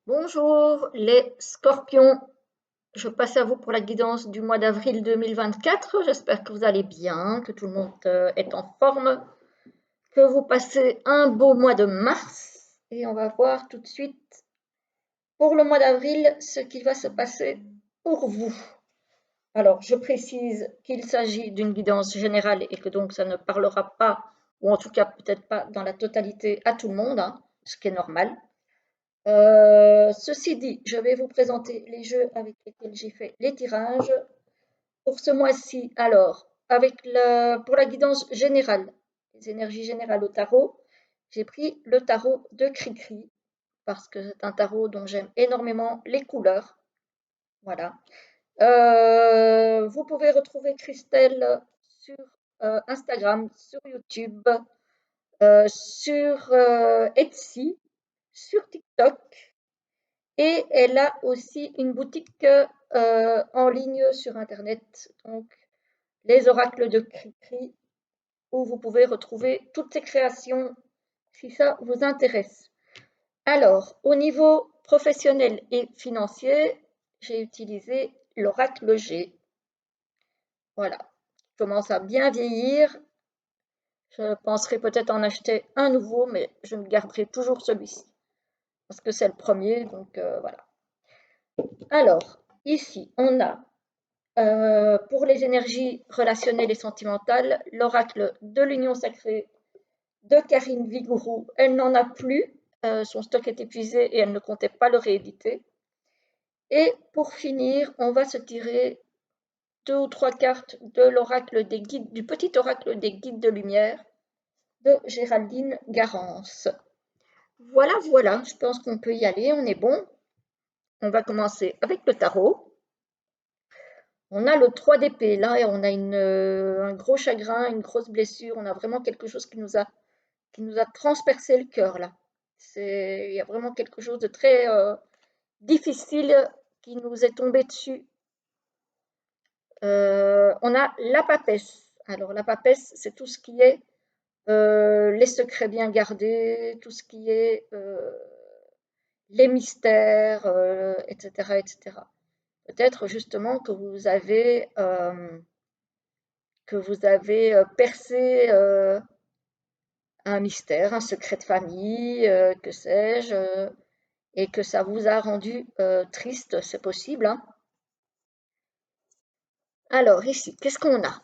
Bonjour les scorpions, je passe à vous pour la guidance du mois d'avril 2024. J'espère que vous allez bien, que tout le monde est en forme, que vous passez un beau mois de mars. Et on va voir tout de suite pour le mois d'avril ce qui va se passer pour vous. Alors, je précise qu'il s'agit d'une guidance générale et que donc ça ne parlera pas, ou en tout cas peut-être pas dans la totalité à tout le monde, hein, ce qui est normal. Ceci dit, je vais vous présenter les jeux avec lesquels j'ai fait les tirages pour ce mois-ci. Alors, pour la guidance générale, les énergies générales au tarot, j'ai pris le tarot de Cricri parce que c'est un tarot dont j'aime énormément les couleurs. Voilà. Vous pouvez retrouver Christelle sur Instagram, sur YouTube, sur Etsy, sur TikTok. Et elle a aussi une boutique en ligne sur Internet, donc les oracles de Cricri, où vous pouvez retrouver toutes ses créations si ça vous intéresse. Alors, au niveau professionnel et financier, j'ai utilisé l'oracle G. Voilà, il commence à bien vieillir. Je penserai peut-être en acheter un nouveau, mais je me garderai toujours celui-ci parce que c'est le premier, donc voilà. Alors, ici, on a pour les énergies relationnelles et sentimentales, l'oracle de l'union sacrée de Karine Vigourou, elle n'en a plus, son stock est épuisé et elle ne comptait pas le rééditer. Et pour finir, on va se tirer deux ou trois cartes de l'oracle des guides, du petit oracle des guides de lumière de Géraldine Garance. Voilà, voilà, je pense qu'on peut y aller, on est bon. On va commencer avec le tarot. On a le 3 d'épée, là, et on a un gros chagrin, une grosse blessure. On a vraiment quelque chose qui nous a transpercé le cœur, là. Il y a vraiment quelque chose de très difficile qui nous est tombé dessus. On a la papesse. Alors, la papesse, c'est tout ce qui est les secrets bien gardés, tout ce qui est les mystères, etc., etc. Peut-être justement que vous avez percé un mystère, un secret de famille, que sais-je, et que ça vous a rendu triste, c'est possible, hein. Alors ici, qu'est-ce qu'on a?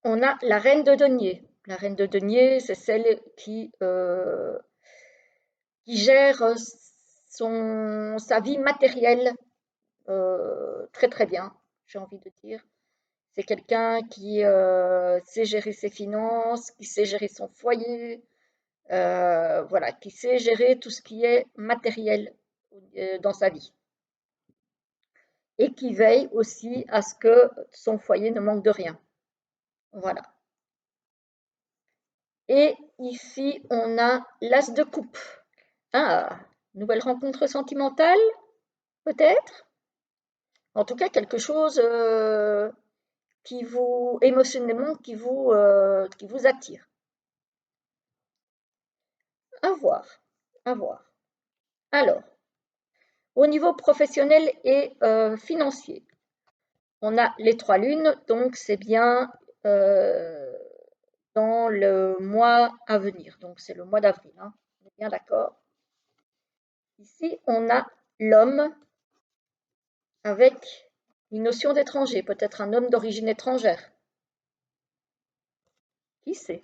On a la reine de denier. La reine de denier, c'est celle qui gère sa vie matérielle très très bien, j'ai envie de dire. C'est quelqu'un qui sait gérer ses finances, qui sait gérer son foyer, voilà, qui sait gérer tout ce qui est matériel dans sa vie et qui veille aussi à ce que son foyer ne manque de rien. Voilà. Et ici, on a l'as de coupe. Ah, nouvelle rencontre sentimentale, peut-être? En tout cas, quelque chose émotionnellement, qui vous attire. À voir, à voir. Alors, au niveau professionnel et financier, on a les trois lunes, donc c'est bien dans le mois à venir. Donc c'est le mois d'avril, hein. On est bien d'accord. Ici, on a l'homme avec une notion d'étranger, peut-être un homme d'origine étrangère. Qui sait?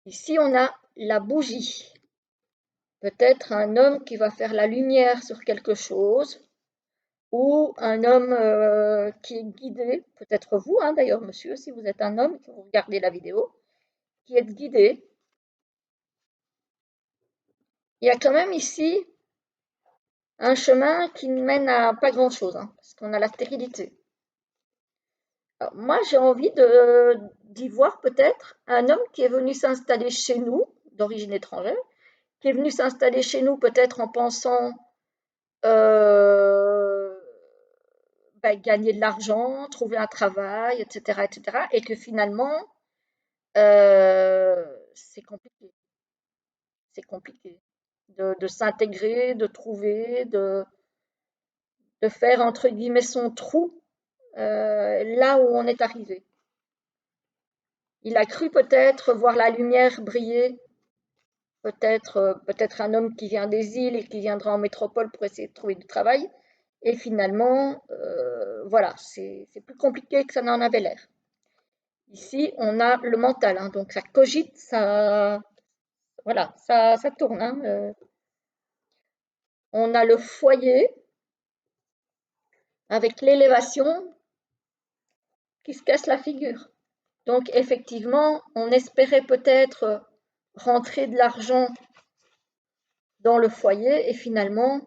Ici, on a la bougie. Peut-être un homme qui va faire la lumière sur quelque chose, ou un homme qui est guidé, peut-être vous, hein, d'ailleurs, monsieur, si vous êtes un homme, que vous regardez la vidéo, qui est guidé. Il y a quand même ici un chemin qui ne mène à pas grand-chose, hein, parce qu'on a la stérilité. Alors, moi, j'ai envie d'y voir peut-être un homme qui est venu s'installer chez nous, d'origine étrangère, qui est venu s'installer chez nous peut-être en pensant euh, gagner de l'argent, trouver un travail, etc., etc., et que finalement, c'est compliqué. C'est compliqué. de s'intégrer, de trouver, de faire entre guillemets son trou là où on est arrivé. Il a cru peut-être voir la lumière briller, peut-être un homme qui vient des îles et qui viendra en métropole pour essayer de trouver du travail. Et finalement, voilà, c'est plus compliqué que ça n'en avait l'air. Ici, on a le mental, hein, donc ça cogite, ça, voilà, ça tourne. Hein, on a le foyer avec l'élévation qui se casse la figure. Donc effectivement, on espérait peut-être rentrer de l'argent dans le foyer et finalement,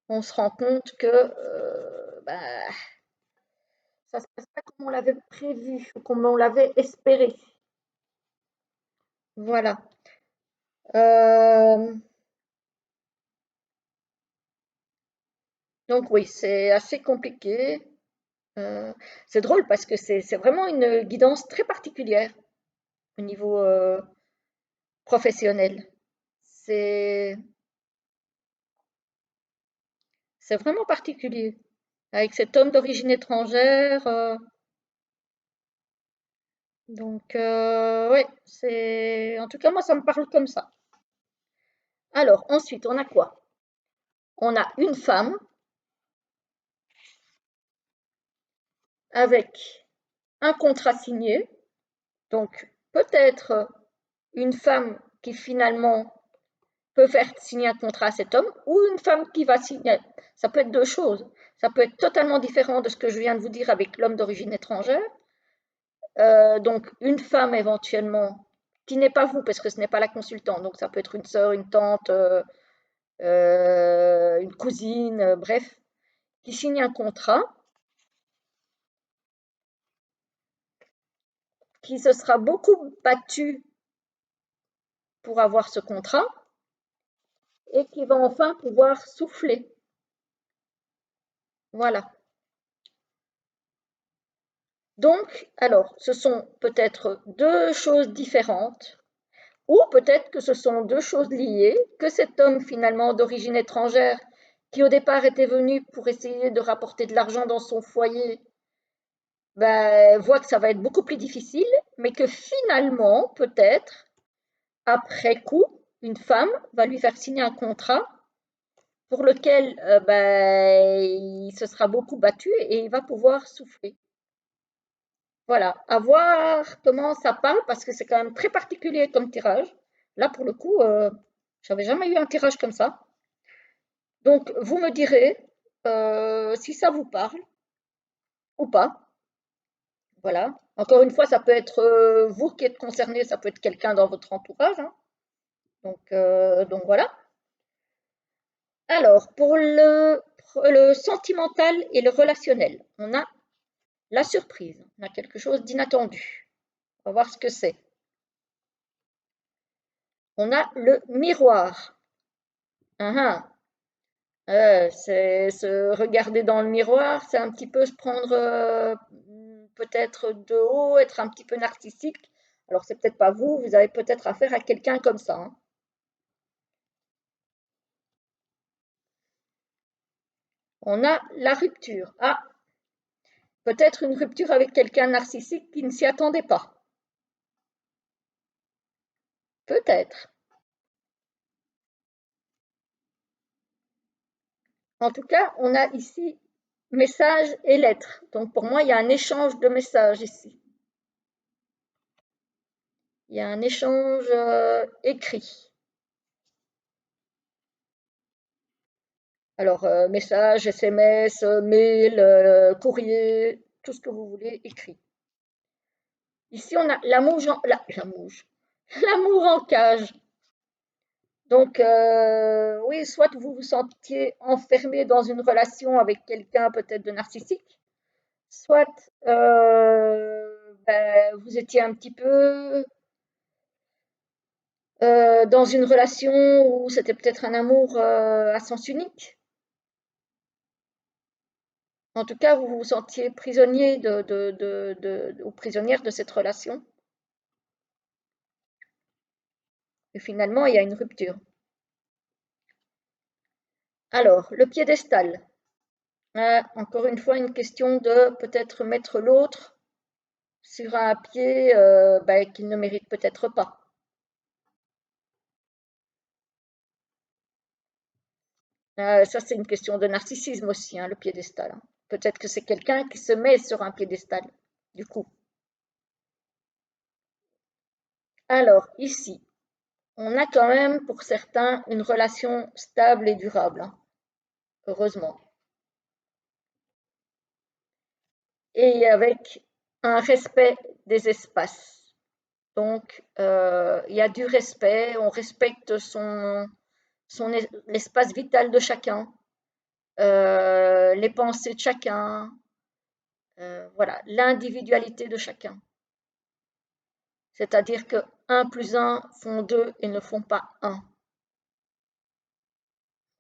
on se rend compte que ça ne se passe pas comme on l'avait prévu, comme on l'avait espéré. Voilà. Donc oui, c'est assez compliqué. C'est drôle parce que c'est vraiment une guidance très particulière au niveau professionnel. C'est c'est vraiment particulier. Avec cet homme d'origine étrangère. Donc, ouais, c'est. En tout cas, moi, ça me parle comme ça. Alors, ensuite, on a quoi? On a une femme avec un contrat signé. Donc, peut-être une femme qui finalement peut faire signer un contrat à cet homme ou une femme qui va signer. Ça peut être deux choses. Ça peut être totalement différent de ce que je viens de vous dire avec l'homme d'origine étrangère. Donc, une femme éventuellement, qui n'est pas vous, parce que ce n'est pas la consultante, donc ça peut être une sœur, une tante, une cousine, bref, qui signe un contrat, qui se sera beaucoup battu pour avoir ce contrat et qui va enfin pouvoir souffler. Voilà. Donc, alors, ce sont peut-être deux choses différentes, ou peut-être que ce sont deux choses liées, que cet homme finalement d'origine étrangère, qui au départ était venu pour essayer de rapporter de l'argent dans son foyer, ben, voit que ça va être beaucoup plus difficile, mais que finalement, peut-être, après coup, une femme va lui faire signer un contrat pour lequel ben, il se sera beaucoup battu et il va pouvoir souffler. Voilà, à voir comment ça parle parce que c'est quand même très particulier comme tirage. Là, pour le coup, j'avais jamais eu un tirage comme ça. Donc, vous me direz si ça vous parle ou pas. Voilà. Encore une fois, ça peut être vous qui êtes concerné, ça peut être quelqu'un dans votre entourage. Hein. Donc voilà. Alors, pour le sentimental et le relationnel, on a la surprise, on a quelque chose d'inattendu. On va voir ce que c'est. On a le miroir. Uh-huh. C'est se regarder dans le miroir, c'est un petit peu se prendre peut-être de haut, être un petit peu narcissique. Alors, c'est peut-être pas vous, vous avez peut-être affaire à quelqu'un comme ça. Hein. On a la rupture. Ah, peut-être une rupture avec quelqu'un narcissique qui ne s'y attendait pas. Peut-être. En tout cas, on a ici message et lettres. Donc pour moi, il y a un échange de messages ici. Il y a un échange écrit. Alors, message, SMS, mail, courrier, tout ce que vous voulez écrit. Ici, on a l'amour en cage. Donc, oui, soit vous vous sentiez enfermé dans une relation avec quelqu'un peut-être de narcissique, soit ben, vous étiez un petit peu dans une relation où c'était peut-être un amour à sens unique. En tout cas, vous vous sentiez prisonnier ou prisonnière de cette relation. Et finalement, il y a une rupture. Alors, le piédestal. Encore une fois, une question de peut-être mettre l'autre sur un pied qu'il ne mérite peut-être pas. Ça, c'est une question de narcissisme aussi, hein, le piédestal, hein. Peut-être que c'est quelqu'un qui se met sur un piédestal, du coup. Alors, ici, on a quand même pour certains une relation stable et durable, hein, heureusement. Et avec un respect des espaces. Donc, il y a du respect, on respecte l'espace vital de chacun, les pensées de chacun, voilà, l'individualité de chacun. C'est-à-dire que 1 plus 1 font 2 et ne font pas 1.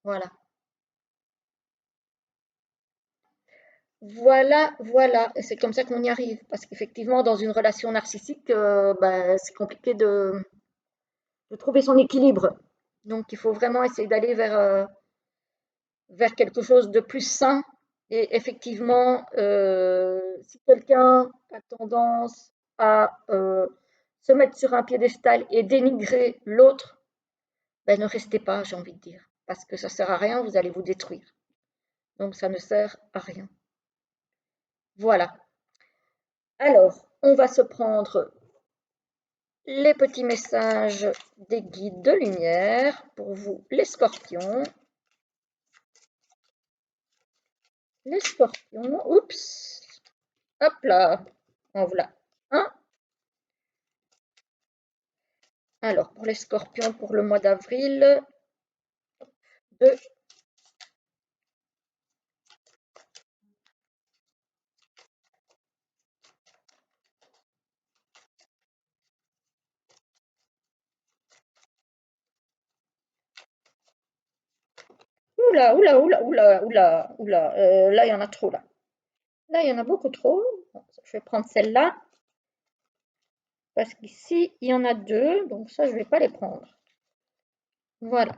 Voilà. Voilà, voilà. Et c'est comme ça qu'on y arrive. Parce qu'effectivement, dans une relation narcissique, c'est compliqué de trouver son équilibre. Donc, il faut vraiment essayer d'aller vers quelque chose de plus sain. Et effectivement, si quelqu'un a tendance à se mettre sur un piédestal et dénigrer l'autre, ne restez pas, j'ai envie de dire, parce que ça ne sert à rien, vous allez vous détruire. Donc ça ne sert à rien. Voilà. Alors, on va se prendre les petits messages des guides de lumière pour vous, les scorpions. Les scorpions, oups, hop là, en voilà un. Alors, pour les scorpions, pour le mois d'avril, 2. Oula, oula, oula, oula, oula, oula, là, il y en a trop, là. Là, il y en a beaucoup trop. Bon, je vais prendre celle-là, parce qu'ici, il y en a 2, donc ça, je ne vais pas les prendre. Voilà.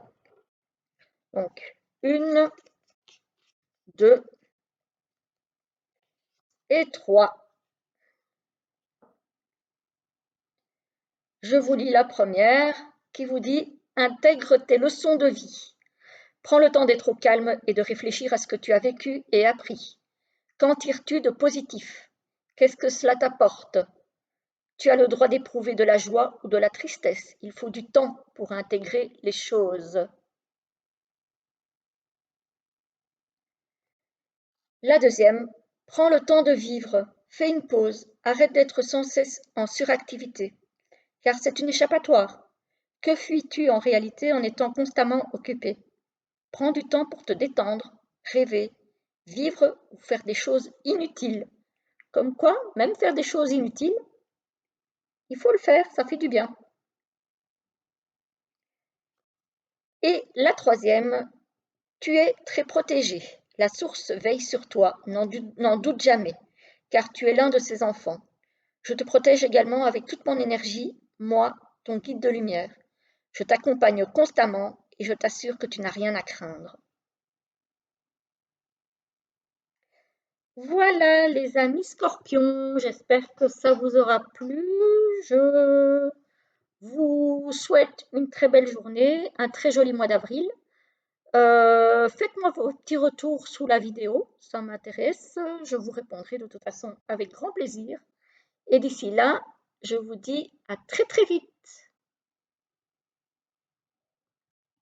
Donc, 1, 2 et 3. Je vous lis la première qui vous dit « Intègre tes leçons de vie. Prends le temps d'être au calme et de réfléchir à ce que tu as vécu et appris. Qu'en tires-tu de positif? Qu'est-ce que cela t'apporte? Tu as le droit d'éprouver de la joie ou de la tristesse. Il faut du temps pour intégrer les choses. » La deuxième, prends le temps de vivre, fais une pause, arrête d'être sans cesse en suractivité, car c'est une échappatoire. Que fuis-tu en réalité en étant constamment occupé? Prends du temps pour te détendre, rêver, vivre ou faire des choses inutiles. Comme quoi, même faire des choses inutiles, il faut le faire, ça fait du bien. Et la troisième, tu es très protégé. La source veille sur toi, n'en doute jamais, car tu es l'un de ses enfants. Je te protège également avec toute mon énergie, moi, ton guide de lumière. Je t'accompagne constamment et je t'assure que tu n'as rien à craindre. Voilà les amis scorpions, j'espère que ça vous aura plu. Je vous souhaite une très belle journée, un très joli mois d'avril. Faites-moi vos petits retours sous la vidéo, ça m'intéresse. Je vous répondrai de toute façon avec grand plaisir. Et d'ici là, je vous dis à très très vite.